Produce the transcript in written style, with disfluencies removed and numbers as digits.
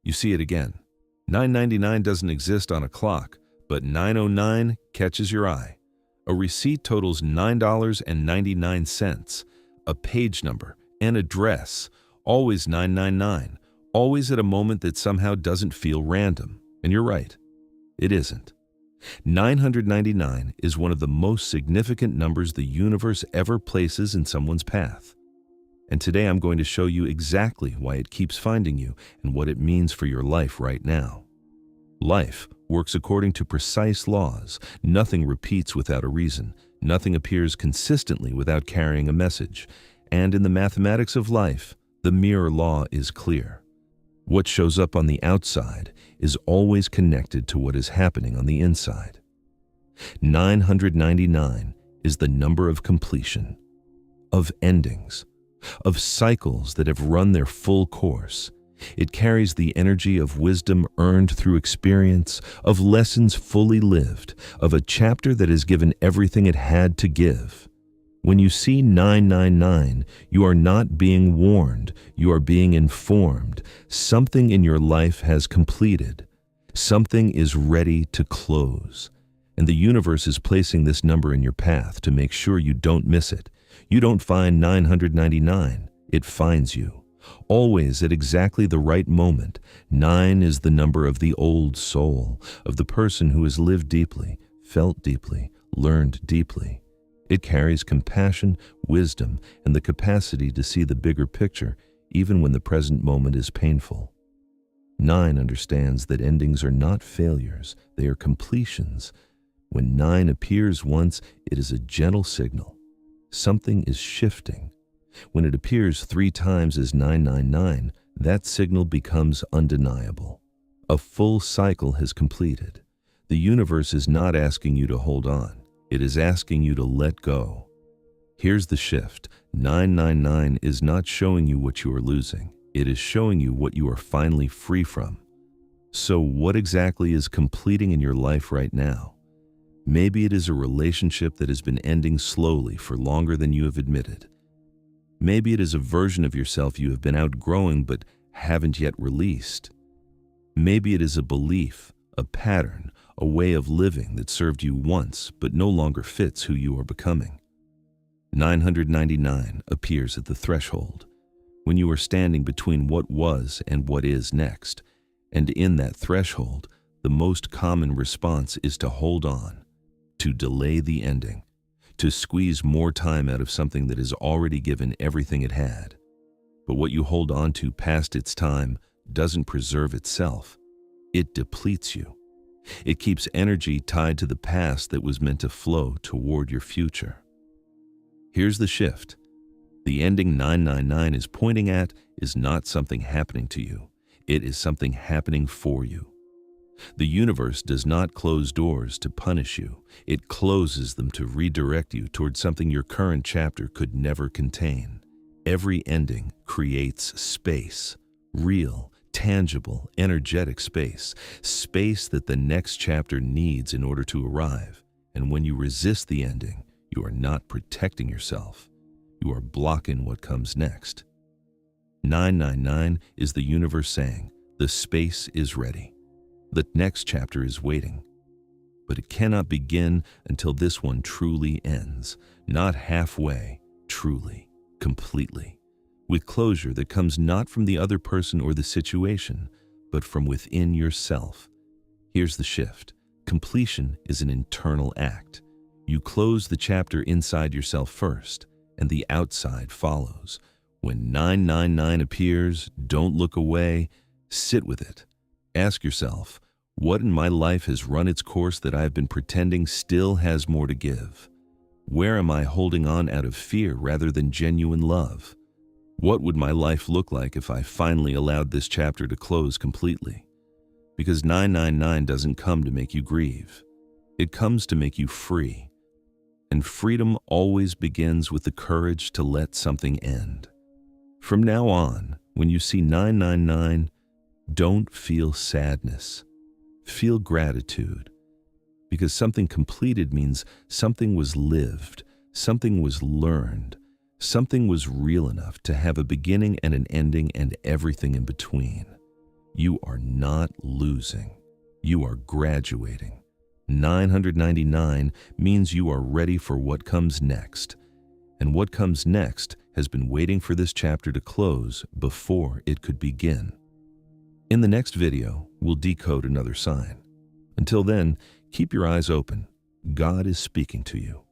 You see it again. 999 doesn't exist on a clock, but 909 catches your eye. A receipt totals $9.99, a page number, an address, always 999, always at a moment that somehow doesn't feel random. And you're right, it isn't. 999 is one of the most significant numbers the universe ever places in someone's path. And today I'm going to show you exactly why it keeps finding you and what it means for your life right now. Life works according to precise laws. Nothing repeats without a reason. Nothing appears consistently without carrying a message. And in the mathematics of life, the mirror law is clear. What shows up on the outside is always connected to what is happening on the inside. 999 is the number of completion, of endings, of cycles that have run their full course. It carries the energy of wisdom earned through experience, of lessons fully lived, of a chapter that has given everything it had to give. When you see 999, you are not being warned, you are being informed. Something in your life has completed. Something is ready to close. And the universe is placing this number in your path to make sure you don't miss it. You don't find 999, it finds you. Always at exactly the right moment. 9 is the number of the old soul, of the person who has lived deeply, felt deeply, learned deeply. It carries compassion, wisdom, and the capacity to see the bigger picture, even when the present moment is painful. 9 understands that endings are not failures, they are completions. When 9 appears once, it is a gentle signal. Something is shifting. When it appears 3 times as 999, that signal becomes undeniable. A full cycle has completed. The universe is not asking you to hold on. It is asking you to let go. Here's the shift. 999 is not showing you what you are losing. It is showing you what you are finally free from. So what exactly is completing in your life right now? Maybe it is a relationship that has been ending slowly for longer than you have admitted. Maybe it is a version of yourself you have been outgrowing but haven't yet released. Maybe it is a belief, a pattern, a way of living that served you once but no longer fits who you are becoming. 999 appears at the threshold, when you are standing between what was and what is next. And in that threshold, the most common response is to hold on, to delay the ending, to squeeze more time out of something that has already given everything it had. But what you hold on to past its time doesn't preserve itself. It depletes you. It keeps energy tied to the past that was meant to flow toward your future. Here's the shift. The ending 999 is pointing at is not something happening to you. It is something happening for you. The universe does not close doors to punish you. It closes them to redirect you toward something your current chapter could never contain. Every ending creates space, real, tangible, energetic space, space that the next chapter needs in order to arrive. And when you resist the ending, you are not protecting yourself. You are blocking what comes next. 999 is the universe saying, the space is ready. The next chapter is waiting. But it cannot begin until this one truly ends. Not halfway, truly, completely. With closure that comes not from the other person or the situation, but from within yourself. Here's the shift. Completion is an internal act. You close the chapter inside yourself first, and the outside follows. When 999 appears, don't look away, sit with it. Ask yourself, what in my life has run its course that I have been pretending still has more to give? Where am I holding on out of fear rather than genuine love? What would my life look like if I finally allowed this chapter to close completely? Because 999 doesn't come to make you grieve. It comes to make you free. And freedom always begins with the courage to let something end. From now on, when you see 999, don't feel sadness. Feel gratitude. Because something completed means something was lived, something was learned, something was real enough to have a beginning and an ending and everything in between. You are not losing. You are graduating. 999 means you are ready for what comes next. And what comes next has been waiting for this chapter to close before it could begin. In the next video, we'll decode another sign. Until then, keep your eyes open. God is speaking to you.